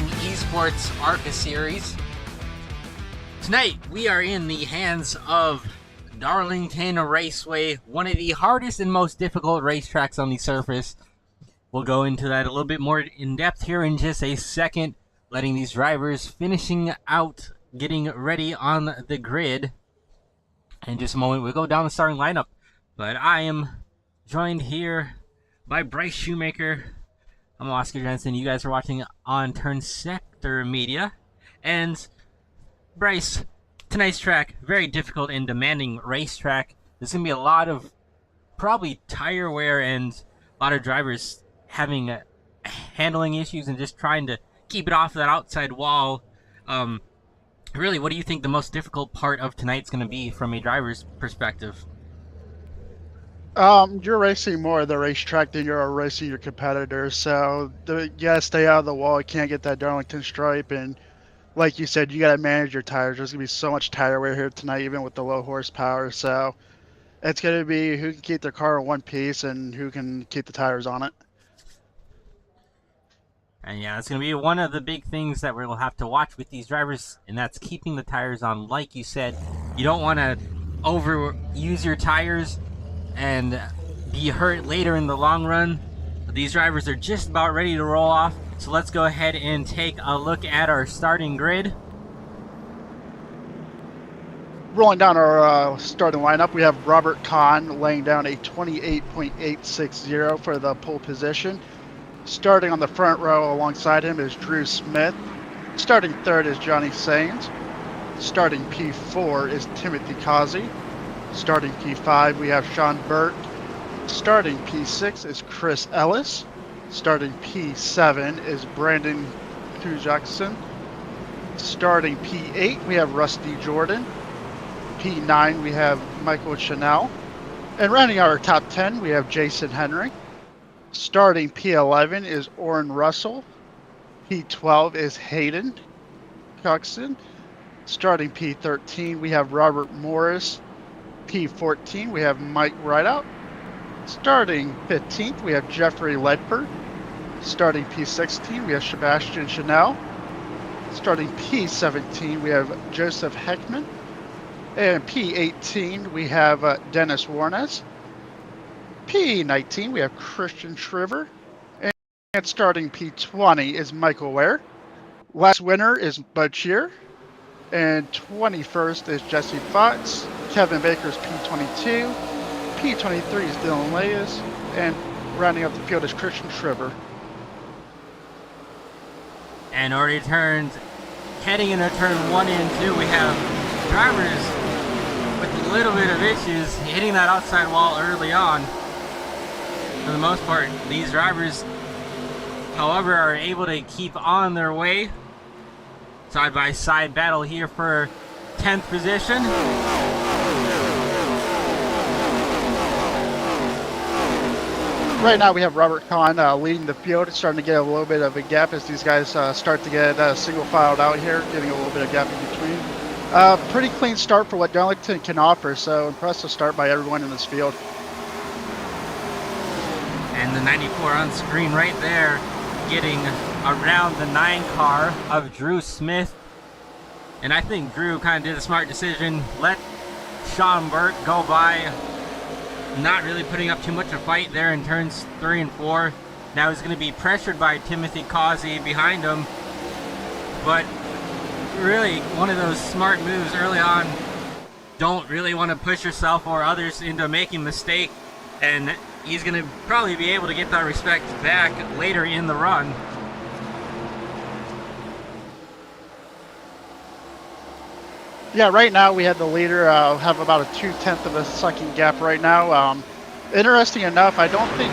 iRacing eSports Arca Series. Tonight, we are in the hands of Darlington Raceway, one of the hardest and most difficult racetracks on the surface. We'll go into that a little bit more in depth here in just a second, letting these drivers finishing out, getting ready on the grid. In just a moment, we'll go down the starting lineup. But I am joined here by Bryce Shoemaker. I'm Oscar Jensen. You guys are watching on Turn Sector Media. And Bryce, tonight's track, very difficult and demanding racetrack. There's going to be a lot of probably tire wear and a lot of drivers having handling issues and just trying to keep it off that outside wall. Really, what do you think the most difficult part of tonight's going to be from a driver's perspective? You're racing more of the racetrack than you're racing your competitors, so you gotta stay out of the wall. You can't get that Darlington stripe, and like you said, you gotta manage your tires. There's gonna be so much tire wear here tonight, even with the low horsepower. So it's gonna be who can keep their car in one piece and who can keep the tires on it. And yeah, it's going to be one of the big things that we'll have to watch with these drivers, and that's keeping the tires on. Like you said, you don't want to overuse your tires and be hurt later in the long run. But these drivers are just about ready to roll off. So let's go ahead and take a look at our starting grid. Rolling down our starting lineup, we have Robert Kahn laying down a 28.860 for the pole position. Starting on the front row alongside him is Drew Smith. Starting third is Johnny Sains. Starting P4 is Timothy Causey. Starting P5 we have Sean Burke. Starting P6 is Chris Ellis. Starting P7 is Brandon Kujakson. Starting P8 we have Rusty Jordan. P9 we have Michael Chanel. And rounding out our top 10 we have Jason Henry. Starting P11 is Orrin Russell. P12 is Hayden Coxon. Starting P13 we have Robert Morris. P14 we have Mike Rideout. Starting 15th we have Jeffrey Ledford. Starting P16 we have Sebastian Chanel. Starting P17 we have Joseph Heckman. And P18 we have Dennis Warnes. P19 we have Christian Shriver. And starting P20 is Michael Ware. Last winner is Bud Shear. And 21st is Jesse Fox. Kevin Baker's P22. P23 is Dylan Leyes. And rounding up the field is Christian Shriver. And already turned, heading into turn 1 and 2, we have drivers with a little bit of issues hitting that outside wall early on. For the most part, these drivers, however, are able to keep on their way. Side-by-side battle here for 10th position. Right now we have Robert Kahn leading the field. It's starting to get a little bit of a gap as these guys start to get single filed out here, getting a little bit of gap in between. Pretty clean start for what Darlington can offer, so impressive start by everyone in this field. And the 94 on screen right there, getting around the 9 car of Drew Smith. And I think Drew kind of did a smart decision. Let Sean Burke go by, not really putting up too much of a fight there in turns 3 and 4. Now he's going to be pressured by Timothy Causey behind him. But really, one of those smart moves early on. Don't really want to push yourself or others into making a mistake. And he's going to probably be able to get that respect back later in the run. Yeah, right now we have the leader have about a 0.2 of a second gap right now. Interesting enough, I don't think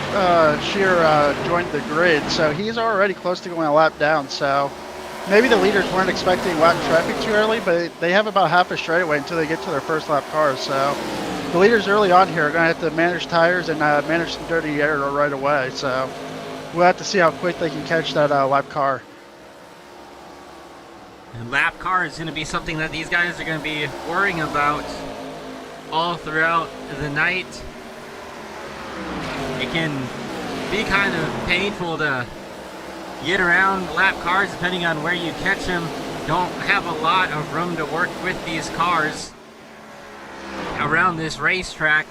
Shear joined the grid, so he's already close to going a lap down. So maybe the leaders weren't expecting lap traffic too early, but they have about half a straightaway until they get to their first lap cars. So the leaders early on here are going to have to manage tires and manage some dirty air right away. So we'll have to see how quick they can catch that lap car. And lap car is going to be something that these guys are going to be worrying about all throughout the night. It can be kind of painful to get around lap cars, depending on where you catch them, don't have a lot of room to work with these cars around this racetrack.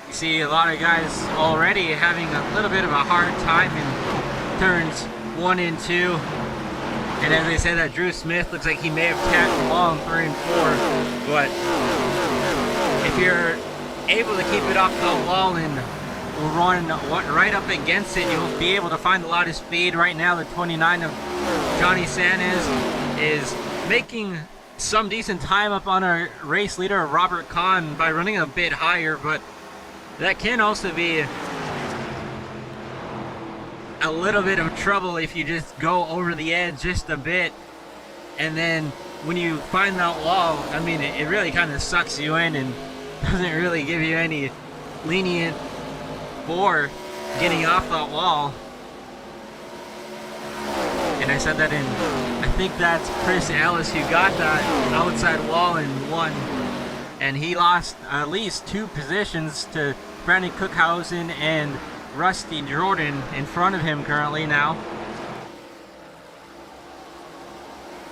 You see a lot of guys already having a little bit of a hard time in turns 1 and 2. And as I said, that Drew Smith looks like he may have tagged along 3 and 4. But if you're able to keep it off the wall and run right up against it, you'll be able to find a lot of speed. Right now, the 29 of Johnny Sanez is making some decent time up on our race leader, Robert Kahn, by running a bit higher, but that can also be a little bit of trouble if you just go over the edge just a bit, and then when you find that wall, I mean, it really kind of sucks you in and doesn't really give you any lenient for getting off that wall. And I said that in, I think that's Chris Ellis who got that outside wall and won. And he lost at least 2 positions to Brandon Cookhausen and Rusty Jordan in front of him currently now.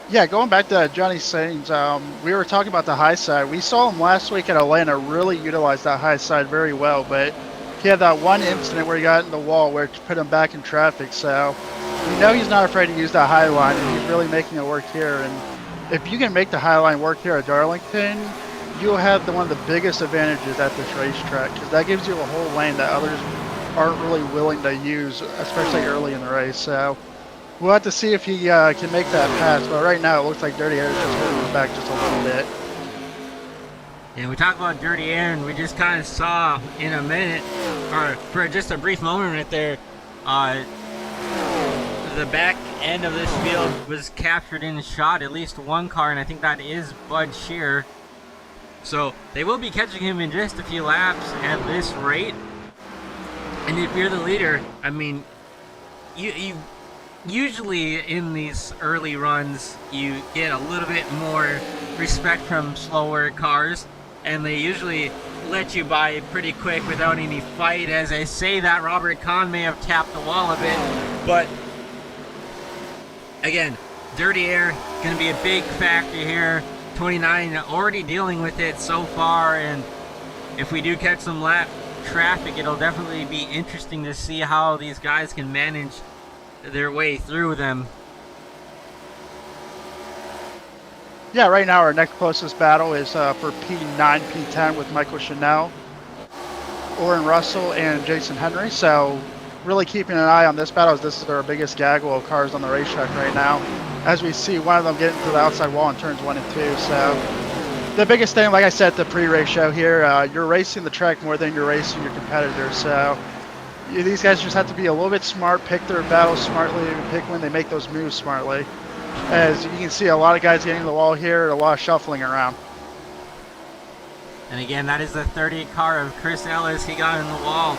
Yeah, going back to Johnny Sainz, we were talking about the high side. We saw him last week at Atlanta really utilize that high side very well, but he had that one incident where he got in the wall where it put him back in traffic. So we know he's not afraid to use that high line, and he's really making it work here. And if you can make the high line work here at Darlington, you'll have one of the biggest advantages at this racetrack, because that gives you a whole lane that others aren't really willing to use, especially early in the race. So we'll have to see if he can make that pass, but right now it looks like Dirty Air is just holding him back just a little bit. Yeah, we talk about Dirty Air, and we just kind of saw in a minute, or for just a brief moment right there, the back end of this field was captured in shot, at least one car, and I think that is Bud Shear. So they will be catching him in just a few laps at this rate. And if you're the leader, I mean, you usually in these early runs, you get a little bit more respect from slower cars, and they usually let you by pretty quick without any fight. As I say that, Robert Kahn may have tapped the wall a bit, but again, Dirty Air going to be a big factor here. 29 already dealing with it so far, and if we do catch some lap traffic, it'll definitely be interesting to see how these guys can manage their way through them. Yeah, right now our next closest battle is for P9, P10 with Michael Chanel, Oren Russell, and Jason Henry. So really keeping an eye on this battle, as this is our biggest gaggle of cars on the racetrack right now. As we see one of them getting to the outside wall in turns 1 and 2. So the biggest thing, like I said at the pre-race show here, you're racing the track more than you're racing your competitors. So these guys just have to be a little bit smart, pick their battles smartly, and pick when they make those moves smartly. As you can see, a lot of guys getting to the wall here, a lot of shuffling around. And again, that is the 30 car of Chris Ellis. He got in the wall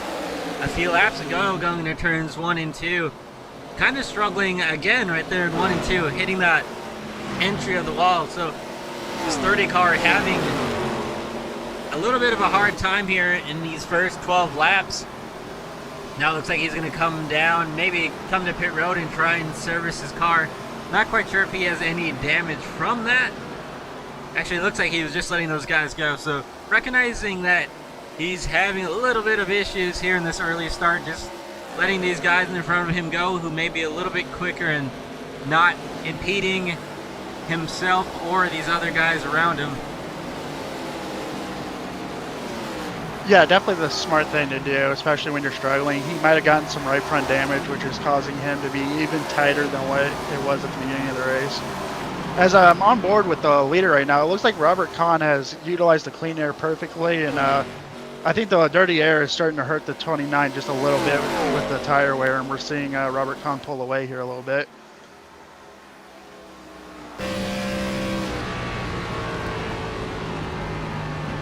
a few laps ago, going to turns 1 and 2. Kind of struggling again right there in 1 and 2, hitting that entry of the wall. So this 30 car having a little bit of a hard time here in these first 12 laps. Now it looks like he's going to come down, maybe come to pit road and try and service his car. Not quite sure if he has any damage from that. Actually, it looks like he was just letting those guys go. So recognizing that he's having a little bit of issues here in this early start, just letting these guys in front of him go who may be a little bit quicker and not impeding himself or these other guys around him. Yeah, definitely the smart thing to do, especially when you're struggling. He might have gotten some right front damage, which is causing him to be even tighter than what it was at the beginning of the race. As I'm on board with the leader right now, it looks like Robert Kahn has utilized the clean air perfectly, and I think the dirty air is starting to hurt the 29 just a little bit with the tire wear, and we're seeing Robert Kahn pull away here a little bit.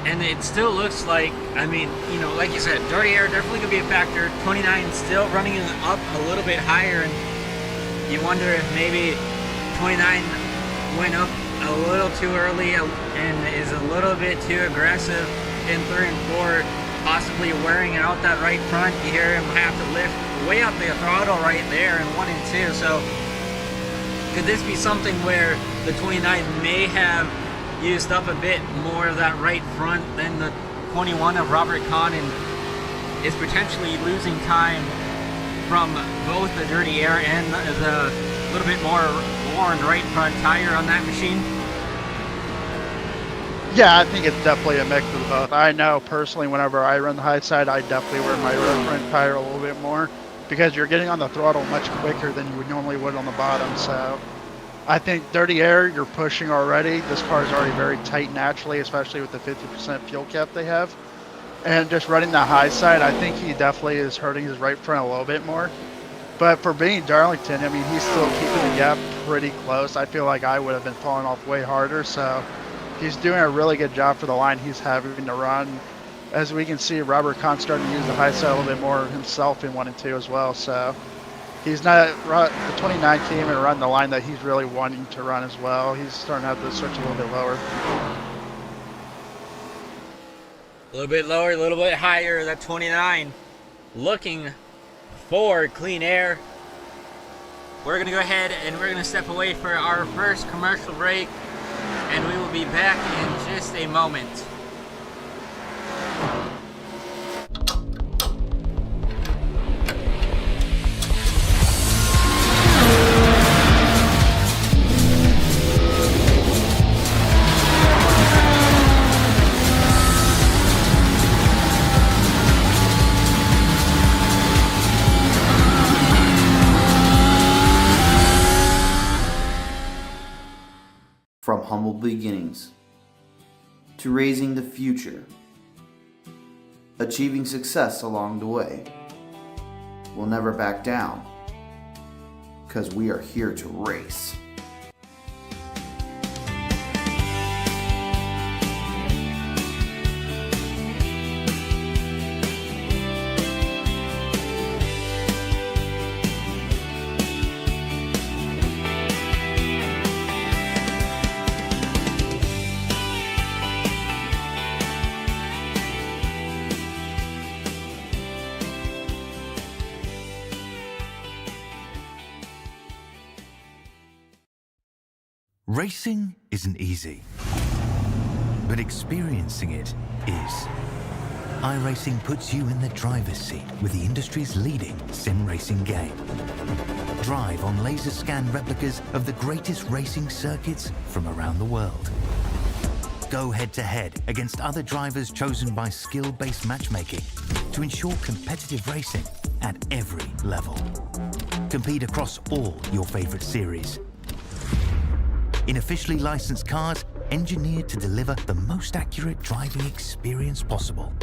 And it still looks like, I mean, you know, like you said, dirty air definitely going to be a factor. 29 still running up a little bit higher, and you wonder if maybe 29 went up a little too early and is a little bit too aggressive in 3 and 4, possibly wearing out that right front. You hear him have to lift way up the throttle right there in 1 and 2. So could this be something where the 29 may have used up a bit more of that right front than the 21 of Robert Kahn, and is potentially losing time from both the dirty air and the little bit more worn right front tire on that machine? Yeah, I think it's definitely a mix of both. I know personally whenever I run the high side, I definitely wear my right front tire a little bit more because you're getting on the throttle much quicker than you would normally would on the bottom. So I think dirty air, you're pushing already. This car is already very tight naturally, especially with the 50% fuel cap they have. And just running the high side, I think he definitely is hurting his right front a little bit more. But for being Darlington, I mean, he's still keeping the gap pretty close. I feel like I would have been falling off way harder. So he's doing a really good job for the line he's having to run. As we can see, Robert Kahn starting to use the high side a little bit more himself in 1 and 2 as well. So he's not, the 29 came and run the line that he's really wanting to run as well. He's starting to have to switch a little bit lower. A little bit lower, a little bit higher. That 29 looking for clean air. We're going to go ahead and we're going to step away for our first commercial break, and we will be back in just a moment. From humble beginnings to raising the future, achieving success along the way, we'll never back down because we are here to race. Racing isn't easy, but experiencing it is. iRacing puts you in the driver's seat with the industry's leading sim racing game. Drive on laser scan replicas of the greatest racing circuits from around the world. Go head to head against other drivers chosen by skill-based matchmaking to ensure competitive racing at every level. Compete across all your favorite series in officially licensed cars engineered to deliver the most accurate driving experience possible.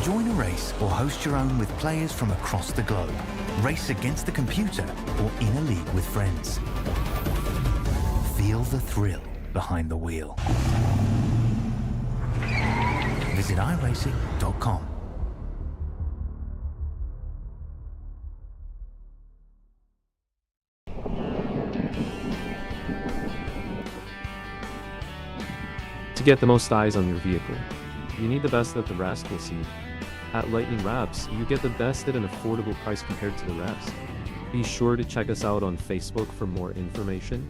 Join a race or host your own with players from across the globe. Race against the computer or in a league with friends. Feel the thrill behind the wheel. Visit iRacing.com. To get the most eyes on your vehicle, you need the best that the rest will see. At Lightning Wraps, you get the best at an affordable price compared to the rest. Be sure to check us out on Facebook for more information.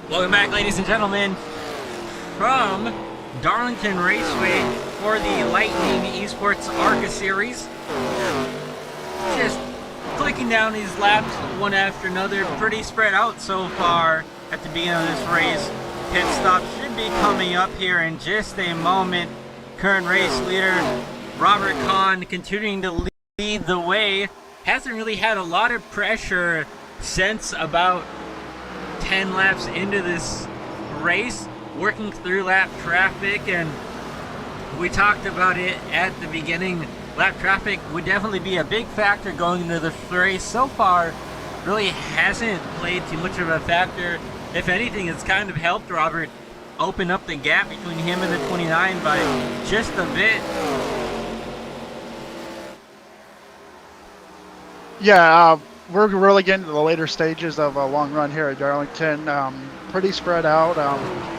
Welcome back, ladies and gentlemen, from Darlington Raceway for the Lightning eSports Arca Series. Just clicking down these laps one after another, pretty spread out so far at the beginning of this race. Pit stop should be coming up here in just a moment. Current race leader Robert Kahn continuing to lead the way. Hasn't really had a lot of pressure since about 10 laps into this race, working through lap traffic, and we talked about it at the beginning. Lap traffic would definitely be a big factor going into this race. So far, really hasn't played too much of a factor. If anything, it's kind of helped Robert open up the gap between him and the 29 by just a bit. Yeah, we're really getting to the later stages of a long run here at Darlington. Pretty spread out.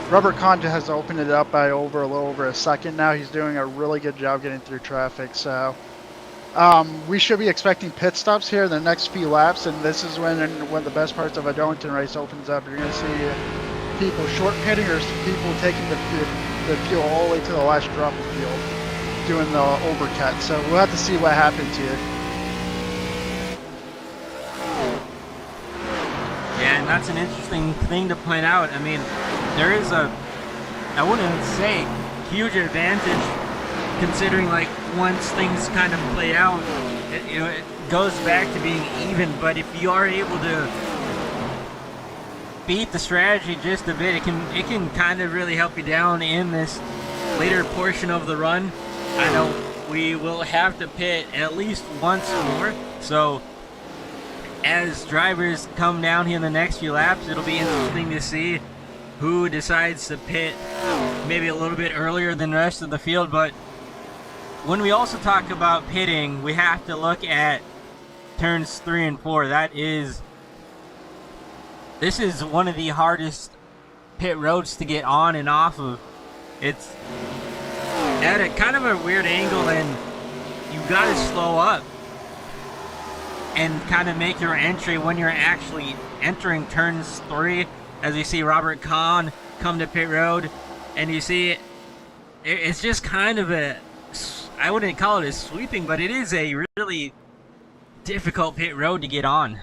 Robert Kahn has opened it up by a little over a second now. He's doing a really good job getting through traffic. So we should be expecting pit stops here in the next few laps, and this is when the best parts of a Darlington race opens up. You're going to see people short pitting or people taking the fuel all the way to the last drop of fuel, doing the overcut. So we'll have to see what happens here. Yeah, and that's an interesting thing to point out. I mean, there is I wouldn't say huge advantage considering, like, once things kind of play out, it goes back to being even. But if you are able to beat the strategy just a bit, it can kind of really help you down in this later portion of the run. I know we will have to pit at least once more, so as drivers come down here in the next few laps, it'll be interesting to see who decides to pit maybe a little bit earlier than the rest of the field. But when we also talk about pitting, we have to look at turns 3 and 4. This is one of the hardest pit roads to get on and off of. It's at a kind of a weird angle, and you gotta slow up and kind of make your entry when you're actually entering turns 3. As you see Robert Kahn come to pit road, and you see it's just kind of I wouldn't call it a sweeping, but it is a really difficult pit road to get on.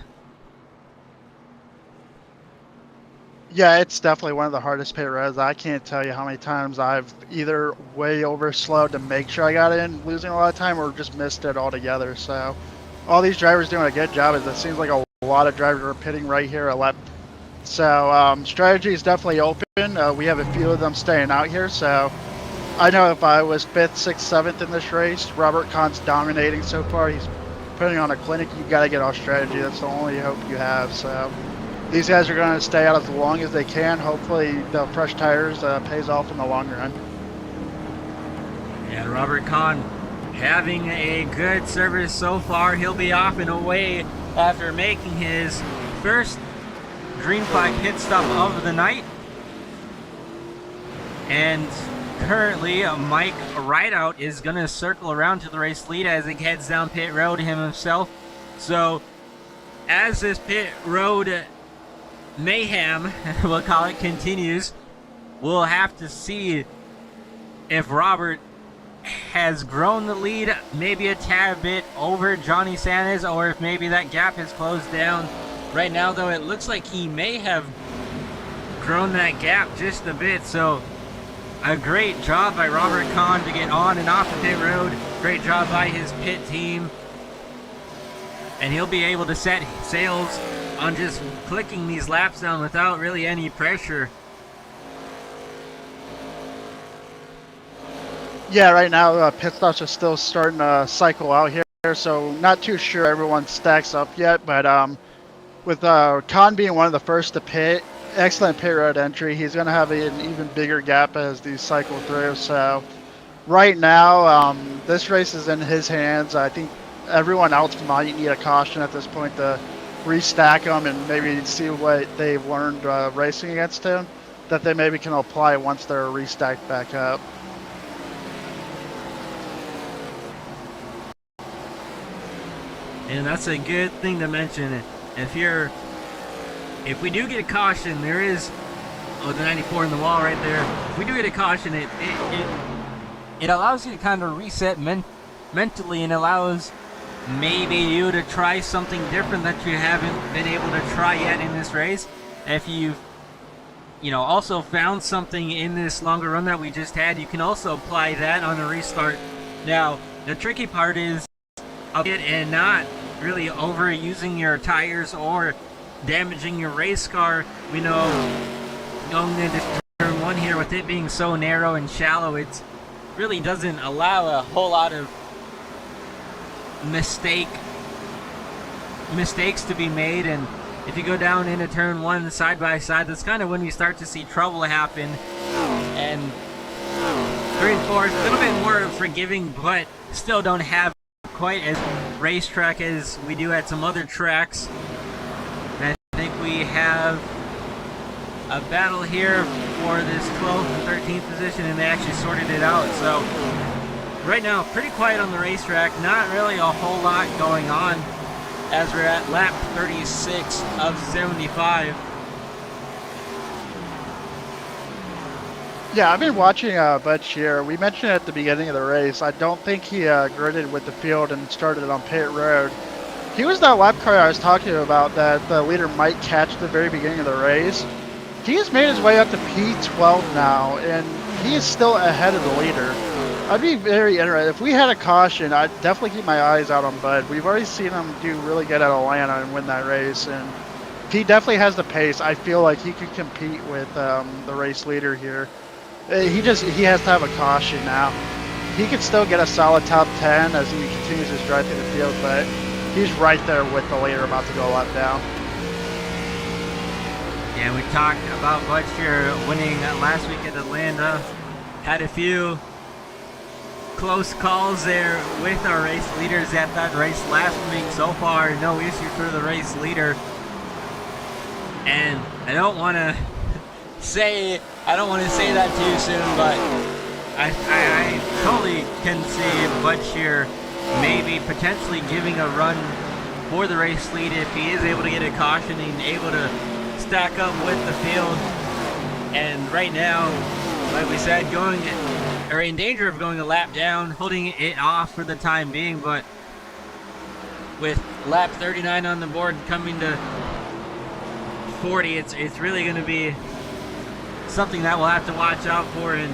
Yeah, it's definitely one of the hardest pit roads. I can't tell you how many times I've either way overslowed to make sure I got in, losing a lot of time, or just missed it altogether. So all these drivers doing a good job. It seems like a lot of drivers are pitting right here a lap. So strategy is definitely open. We have a few of them staying out here. So I know if I was 5th, 6th, 7th in this race, Robert Kahn's dominating so far. He's putting on a clinic. You got to get off strategy. That's the only hope you have. So these guys are going to stay out as long as they can. Hopefully the fresh tires pays off in the long run. Yeah, Robert Kahn having a good service so far. He'll be off and away after making his first green flag pit stop of the night. And currently Mike Rideout is going to circle around to the race lead as he heads down pit road himself. So as this pit road mayhem, we'll call it, continues, we'll have to see if Robert has grown the lead maybe a tad bit over Johnny Sanders, or if maybe that gap has closed down. Right now, though, it looks like he may have grown that gap just a bit. So a great job by Robert Kahn to get on and off the pit road. Great job by his pit team. And he'll be able to set sails on just clicking these laps down without really any pressure. Yeah, right now pit stops are still starting to cycle out here, so not too sure everyone stacks up yet. But with Kahn being one of the first to pit, excellent pit road entry, he's going to have an even bigger gap as these cycle through. So right now, this race is in his hands. I think everyone else might need a caution at this point to restack them and maybe see what they've learned racing against him, that they maybe can apply once they're restacked back up. And that's a good thing to mention. If we do get a caution, there is Oh, the 94 in the wall right there. If we do get a caution, it allows you to kind of reset mentally, and allows maybe you to try something different that you haven't been able to try yet in this race. If you've also found something in this longer run that we just had, you can also apply that on a restart. Now, the tricky part is and not really overusing your tires or damaging your race car. We know going into turn 1 here, with it being so narrow and shallow, it really doesn't allow a whole lot of mistakes to be made. And if you go down into turn 1 side by side, that's kind of when you start to see trouble happen. And 3 and 4 is a little bit more forgiving, but still don't have quite as racetrack as we do at some other tracks. And I think we have a battle here for this 12th and 13th position, and they actually sorted it out. So right now, pretty quiet on the racetrack, not really a whole lot going on as we're at lap 36 of 75. Yeah, I've been watching Butch here. We mentioned at the beginning of the race, I don't think he gridded with the field and started on pit road. He was that lap car I was talking about that the leader might catch at the very beginning of the race. He has made his way up to P12 now, and he is still ahead of the leader. I'd be very interested. If we had a caution, I'd definitely keep my eyes out on Bud. We've already seen him do really good at Atlanta and win that race, and he definitely has the pace. I feel like he could compete with the race leader here. He has to have a caution now. He could still get a solid top 10 as he continues his drive through the field, but he's right there with the leader about to go a lap down. Yeah, we talked about Butcher winning last week at Atlanta. Had a few close calls there with our race leaders at that race last week. So far, no issue for the race leader. And I don't want to say that too soon, but I totally can see Butcher maybe potentially giving a run for the race lead if he is able to get a caution and able to stack up with the field. And right now, like we said, in danger of going a lap down, holding it off for the time being, but with lap 39 on the board coming to 40, it's really going to be something that we'll have to watch out for. And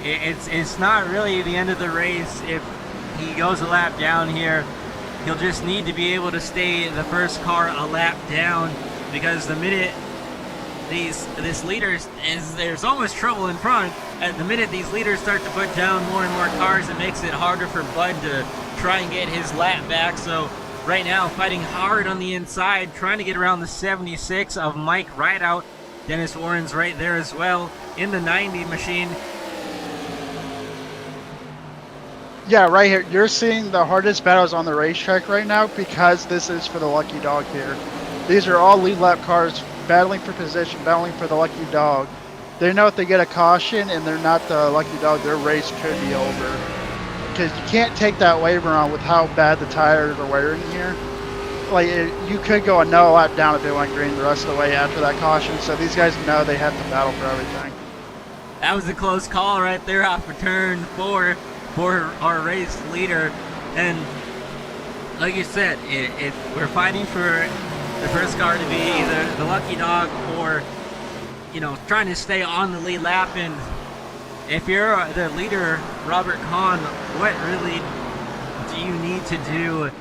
it's not really the end of the race if he goes a lap down here. He'll just need to be able to stay the first car a lap down, because the minute this leaders, there's almost trouble in front. At the minute these leaders start to put down more and more cars, it makes it harder for Bud to try and get his lap back. So right now, fighting hard on the inside, trying to get around the 76 of Mike Rideout. Dennis Warren's right there as well in the 90 machine. Yeah, right here. You're seeing the hardest battles on the racetrack right now because this is for the lucky dog here. These are all lead lap cars battling for position, battling for the lucky dog. They know if they get a caution and they're not the lucky dog, their race could be over. Because you can't take that waiver on with how bad the tires are wearing here. Like, you could go another lap down if they went green the rest of the way after that caution. So these guys know they have to battle for everything. That was a close call right there off of turn 4 for our race leader. And like you said, we're fighting for the first car to be either the lucky dog or, trying to stay on the lead lap. And if you're the leader, Robert Kahn, what really do you need to do?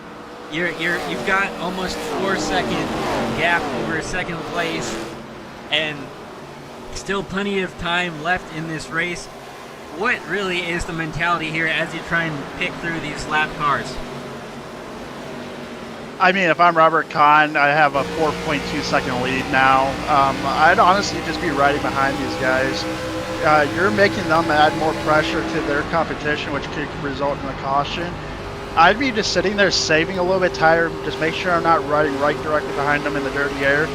You've got almost 4-second gap over second place, and still plenty of time left in this race. What really is the mentality here as you try and pick through these lap cars? I mean, if I'm Robert Kahn, I have a 4.2 second lead now. I'd honestly just be riding behind these guys. You're making them add more pressure to their competition, which could result in a caution. I'd be just sitting there saving a little bit tire, just make sure I'm not riding right directly behind them in the dirty air,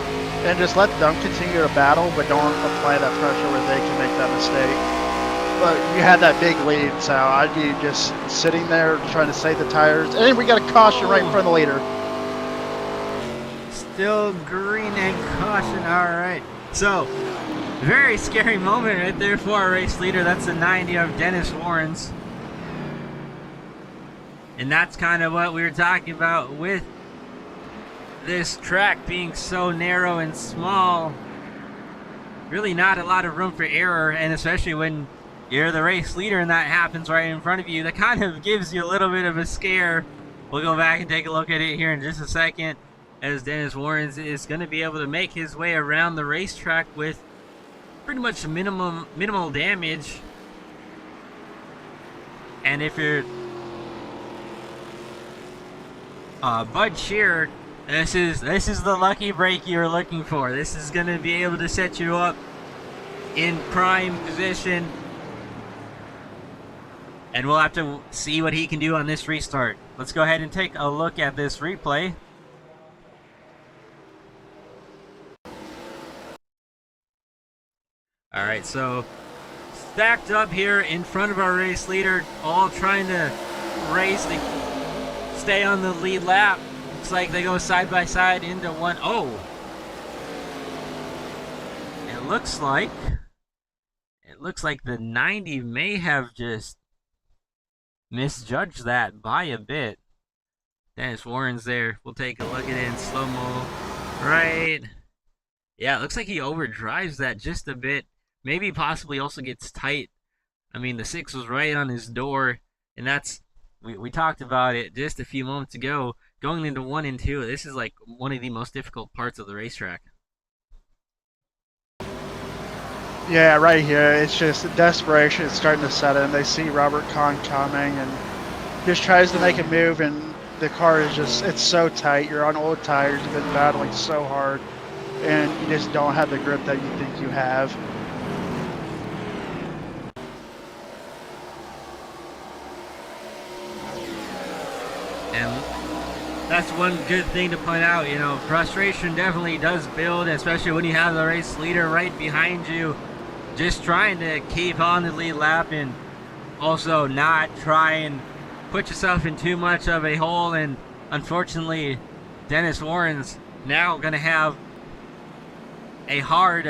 and just let them continue to battle, but don't apply that pressure where they can make that mistake. But you had that big lead, so I'd be just sitting there trying to save the tires. And we got a caution right in front of the leader. Still green and caution. All right. So, very scary moment right there for our race leader. That's the 90 of Dennis Warrens. And that's kind of what we were talking about with this track being so narrow and small. Really not a lot of room for error, and especially when you're the race leader and that happens right in front of you, that kind of gives you a little bit of a scare. We'll go back and take a look at it here in just a second, as Dennis Warrens is going to be able to make his way around the racetrack with pretty much minimal damage. And if you're Bud Shearer, this is the lucky break you're looking for. This is going to be able to set you up in prime position, and we'll have to see what he can do on this restart. Let's go ahead and take a look at this replay. All right, so stacked up here in front of our race leader, all trying to race to stay on the lead lap. Looks like they go side by side into one. Oh, it looks like the 90 may have just misjudged that by a bit. Dennis Warren's there. We'll take a look at it in slow-mo. Right. Yeah, it looks like he overdrives that just a bit. Maybe possibly also gets tight. I mean, the 6 was right on his door, and that's, we talked about it just a few moments ago. Going into 1 and 2, this is like one of the most difficult parts of the racetrack. Yeah, right here, it's just desperation is starting to set in. They see Robert Kahn coming and just tries to make a move, and the car is just, it's so tight. You're on old tires, you've been battling so hard, and you just don't have the grip that you think you have. And that's one good thing to point out, you know, frustration definitely does build, especially when you have the race leader right behind you, just trying to keep on the lead lap and also not try and put yourself in too much of a hole. And unfortunately, Dennis Warren's now going to have a hard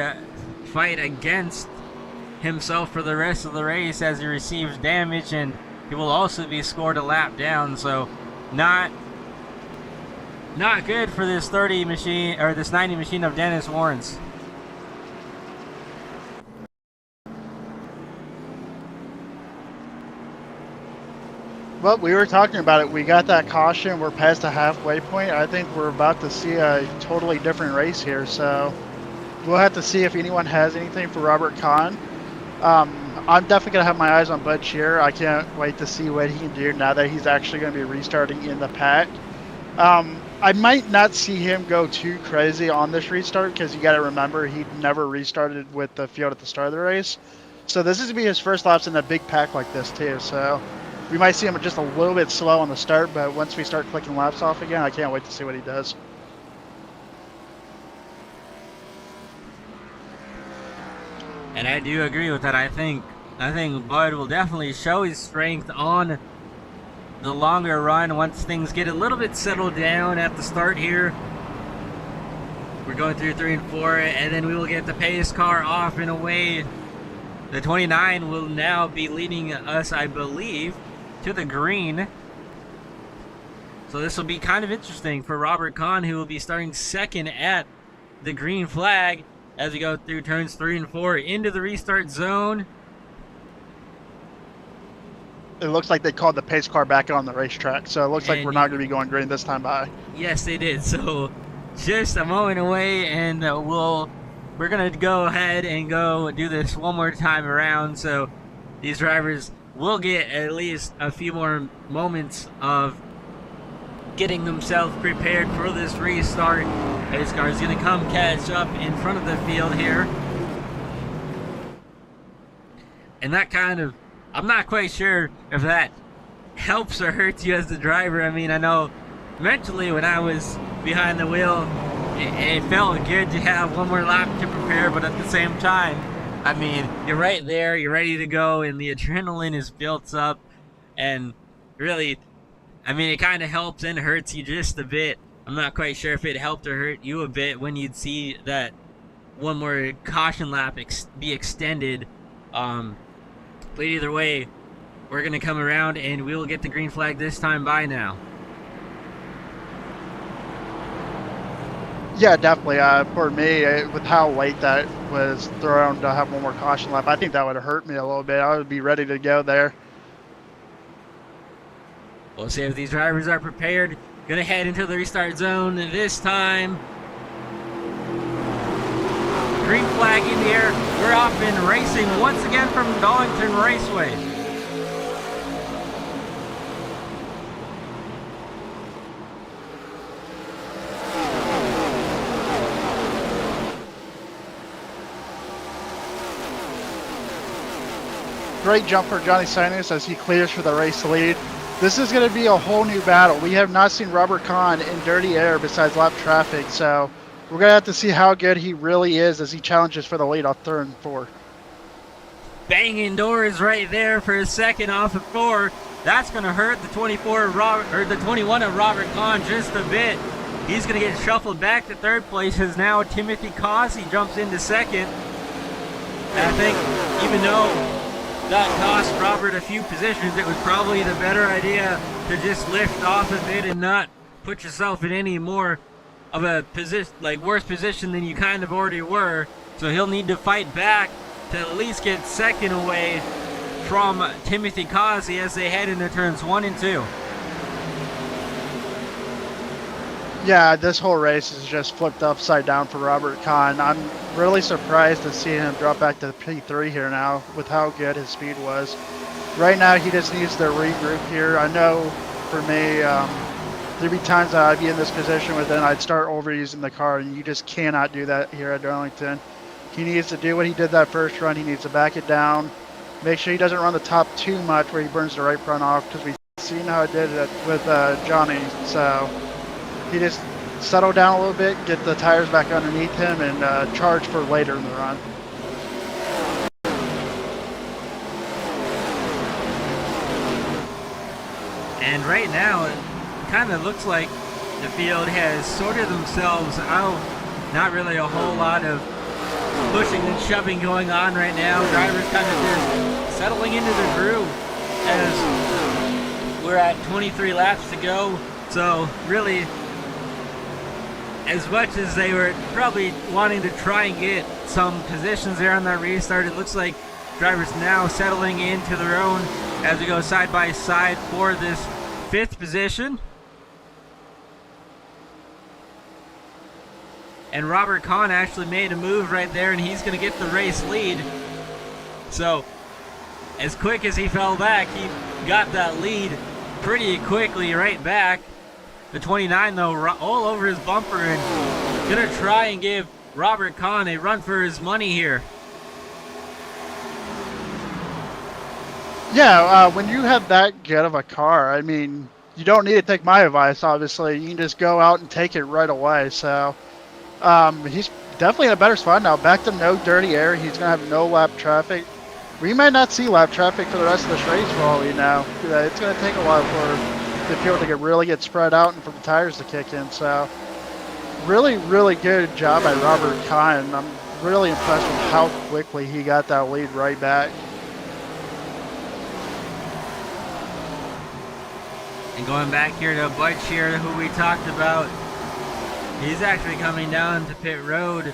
fight against himself for the rest of the race as he receives damage, and he will also be scored a lap down. So not good for this 30 machine, or this 90 machine of Dennis Warrens. Well, we were talking about it. We got that caution. We're past the halfway point. I think we're about to see a totally different race here. So we'll have to see if anyone has anything for Robert Kahn. I'm definitely going to have my eyes on Bud Shearer. I can't wait to see what he can do now that he's actually going to be restarting in the pack. I might not see him go too crazy on this restart, because you got to remember he never restarted with the field at the start of the race. So this is going to be his first laps in a big pack like this too. So we might see him just a little bit slow on the start, but once we start clicking laps off again, I can't wait to see what he does. And I do agree with that. I think Bud will definitely show his strength on the longer run once things get a little bit settled down at the start here. We're going through 3 and 4, and then we will get the pace car off and away. The 29 will now be leading us, I believe, to the green. So this will be kind of interesting for Robert Kahn, who will be starting second at the green flag as we go through turns 3 and 4 into the restart zone. It looks like they called the pace car back on the racetrack, so it looks like we're not going to be going green this time by. Yes, they did. So just a moment away, and we're going to go ahead and go do this one more time around. So these drivers will get at least a few more moments of getting themselves prepared for this restart. Pace car is going to come catch up in front of the field here. And that kind of, I'm not quite sure if that helps or hurts you as the driver. I mean, I know mentally when I was behind the wheel, it felt good to have one more lap to prepare, but at the same time, I mean, you're right there, you're ready to go, and the adrenaline is built up, and really, I mean, it kind of helps and hurts you just a bit I'm not quite sure if it helped or hurt you a bit when you'd see that one more caution lap be extended. But either way, we're going to come around and we will get the green flag this time by now. Yeah, definitely. For me, with how late that was thrown to have one more caution lap, I think that would have hurt me a little bit. I would be ready to go there. We'll see if these drivers are prepared. Going to head into the restart zone this time. Green flag in the air. We're off and racing once again from Darlington Raceway. Great jump for Johnny Sinus as he clears for the race lead. This is going to be a whole new battle. We have not seen Robert Kahn in dirty air besides lap traffic, so we're going to have to see how good he really is as he challenges for the lead off turn 4. Banging doors right there for a second off of 4. That's going to hurt the 21 of Robert Kahn just a bit. He's going to get shuffled back to third place as now Timothy Causey jumps into second. And I think even though that cost Robert a few positions, it was probably the better idea to just lift off a bit and not put yourself in any more of a worse position than you kind of already were. So he'll need to fight back to at least get second away from Timothy Causey as they head into turns 1 and 2. Yeah, this whole race is just flipped upside down for Robert Kahn. I'm really surprised to see him drop back to P3 here now with how good his speed was. Right now, he just needs to regroup here. I know for me, there'd be times that I'd be in this position where then I'd start overusing the car, and you just cannot do that here at Darlington. He needs to do what he did that first run. He needs to back it down, make sure he doesn't run the top too much where he burns the right front off, because we've seen how it did it with Johnny. So he just settle down a little bit, get the tires back underneath him, and charge for later in the run. And right now, it kind of looks like the field has sorted themselves out. Not really a whole lot of pushing and shoving going on right now. Drivers kind of just settling into the groove as we're at 23 laps to go. So really, as much as they were probably wanting to try and get some positions there on that restart, it looks like drivers now settling into their own as we go side by side for this 5th position. And Robert Kahn actually made a move right there, and he's going to get the race lead. So as quick as he fell back, he got that lead pretty quickly right back. The 29 though all over his bumper and gonna try and give Robert Kahn a run for his money here. Yeah, when you have that good of a car, I mean, you don't need to take my advice, obviously. You can just go out and take it right away. So he's definitely in a better spot now. Back to no dirty air. He's going to have no lap traffic. We might not see lap traffic for the rest of this race for all we know. It's going to take a while for the field to really get spread out and for the tires to kick in. So really, really good job by Robert Kahn. I'm really impressed with how quickly he got that lead right back. And going back here to Butch here, who we talked about, he's actually coming down to pit road.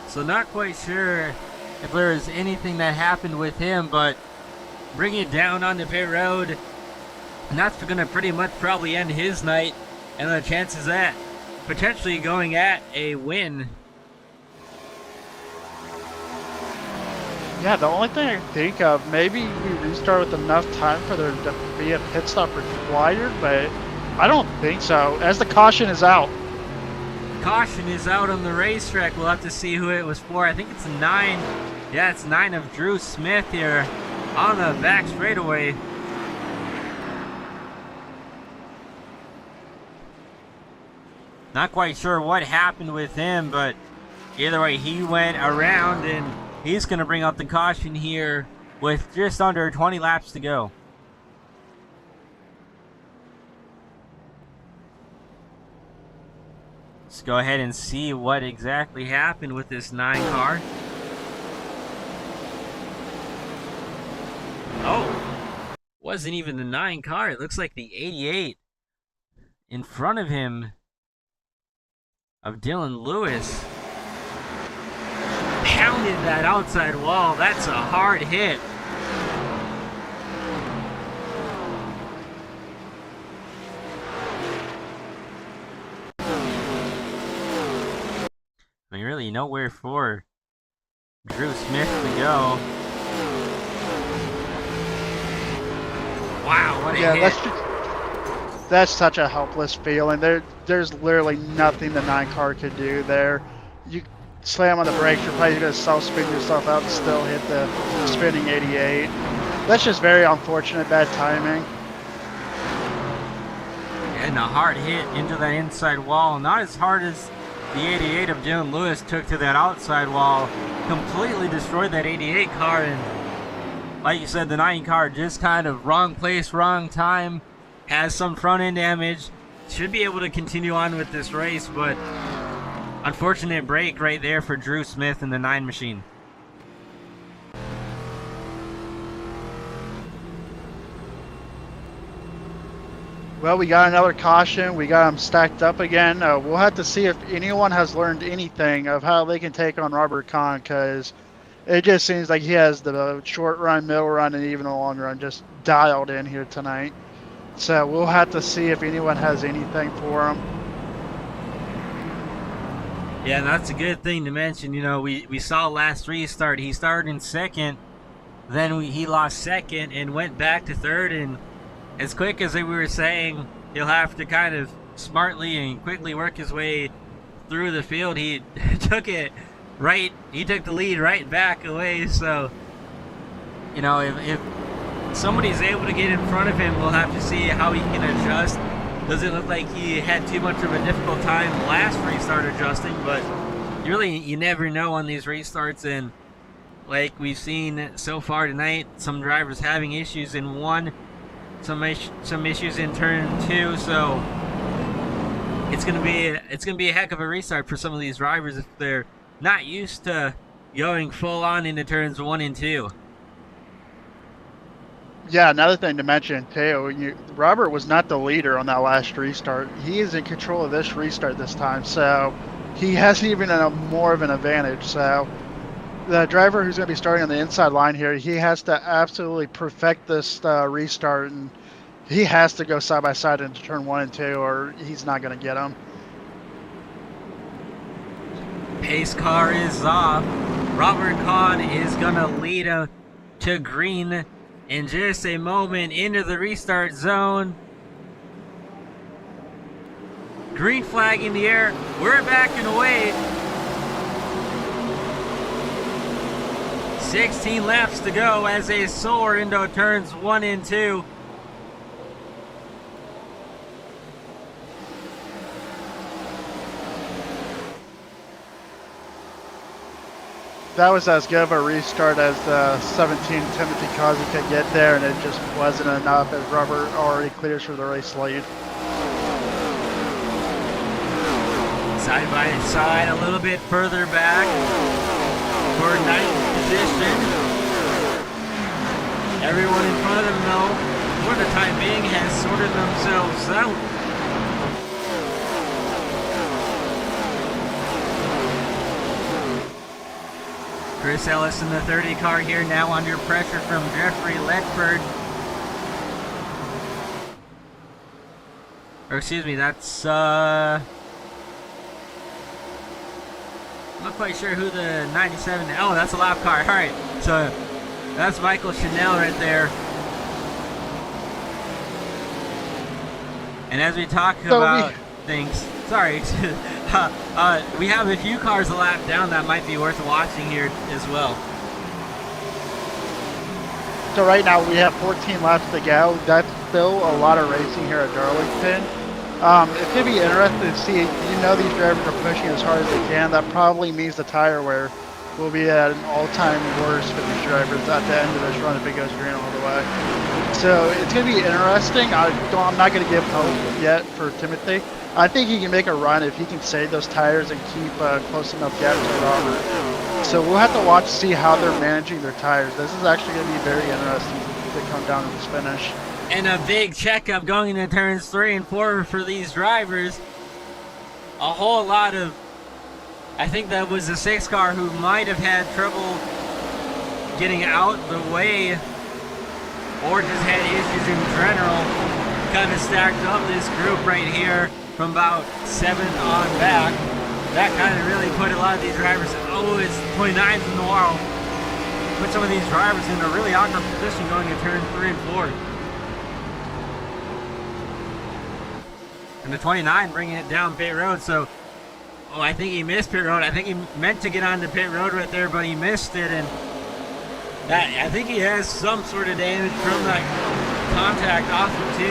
So not quite sure if there was anything that happened with him, but bring it down onto pit road. And that's going to pretty much probably end his night, and the chances at potentially going at a win. Yeah, the only thing I can think of, maybe we restart with enough time for there to be a pit stop required, but I don't think so, as the caution is out. Caution is out on the racetrack. We'll have to see who it was for. I think it's 9. Yeah, it's 9 of Drew Smith here on the back straightaway. Not quite sure what happened with him, but either way, he went around, and he's going to bring up the caution here with just under 20 laps to go. Let's go ahead and see what exactly happened with this 9 car. Oh, wasn't even the 9 car. It looks like the 88 in front of him of Dylan Lewis pounded that outside wall. That's a hard hit. I mean, really nowhere for Drew Smith to go. Wow, what a hit. That's such a helpless feeling. There's literally nothing the 9 car could do there. You slam on the brakes, you're probably going to self-spin yourself out and still hit the spinning 88. That's just very unfortunate, bad timing. And a hard hit into that inside wall. Not as hard as the 88 of Dylan Lewis took to that outside wall. Completely destroyed that 88 car. And like you said, the 9 car just kind of wrong place, wrong time. Has some front end damage. Should be able to continue on with this race, but unfortunate break right there for Drew Smith and the 9 machine. Well, we got another caution. We got them stacked up again. We'll have to see if anyone has learned anything of how they can take on Robert Kahn, because it just seems like he has the short run, middle run, and even the long run just dialed in here tonight. So we'll have to see if anyone has anything for him. Yeah, and that's a good thing to mention. You know, we saw last restart, he started in second, then he lost second and went back to third, and as quick as we were saying, he'll have to kind of smartly and quickly work his way through the field. He took it right, he took the lead right back away. So, you know, if somebody's able to get in front of him, we'll have to see how he can adjust. Doesn't look like he had too much of a difficult time last restart adjusting, but you never know on these restarts. And like we've seen so far tonight, some drivers having issues in one, some issues in turn 2, so it's gonna be a heck of a restart for some of these drivers if they're not used to going full on into turns 1 and 2. Yeah, another thing to mention too, Robert was not the leader on that last restart. He is in control of this restart this time, so he has even more of an advantage. So the driver who's going to be starting on the inside line here, he has to absolutely perfect this restart, and he has to go side by side into turn 1 and 2, or he's not going to get them. Pace car is off. Robert Kahn is going to lead him to green in just a moment into the restart zone. Green flag in the air. We're backing away. 16 laps to go as they soar into turns 1 and 2. That was as good of a restart as the 17 Timothy Causey could get there, and it just wasn't enough as Robert already clears for the race lead. Side by side, a little bit further back for 9th position. Everyone in front of them, though, for the time being, has sorted themselves out. Chris Ellis in the 30 car here, now under pressure from Jeffrey Ledford. Or excuse me, that's I'm not quite sure who the 97, oh, that's a lap car. Alright, so that's Michael Chanel right there. And as we talk about things, sorry, we have a few cars a lap down that might be worth watching here as well. So right now we have 14 laps to go. That's still a lot of racing here at Darlington. It's going to be interesting to see, these drivers are pushing as hard as they can. That probably means the tire wear will be at an all-time worst for these drivers at the end of this run if it goes green all the way. So it's going to be interesting. I'm not going to give hope yet for Timothy. I think he can make a run if he can save those tires and keep a close enough gap to Robert. So we'll have to watch, see how they're managing their tires. This is actually going to be very interesting to come down to this finish. And a big checkup going into turns 3 and 4 for these drivers. A whole lot of, I think that was the 6 car who might have had trouble getting out the way or just had issues in general. Kind of stacked up this group right here from about 7 on back. That kind of really put a lot of these drivers, oh, it's 29s in the wall. Put some of these drivers in a really awkward position going to turn 3 and 4. And the 29 bringing it down pit road, so, oh, I think he missed pit road. I think he meant to get onto pit road right there, but he missed it, and that, I think he has some sort of damage from that contact off of 2.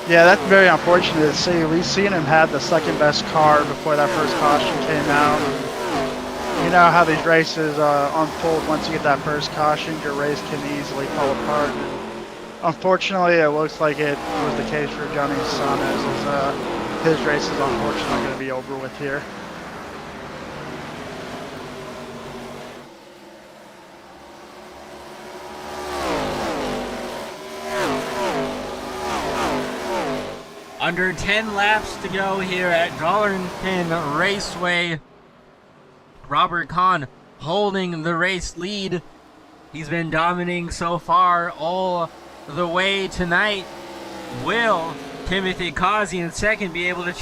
Yeah, that's very unfortunate to see. We've seen him have the second best car before that first caution came out. You know how these races unfold. Once you get that first caution, your race can easily fall apart. Unfortunately, it looks like it was the case for Johnny's son, as his race is unfortunately going to be over with here. Under 10 laps to go here at Darlington Raceway. Robert Kahn holding the race lead. He's been dominating so far all the way tonight. Will Timothy Causey in second be able to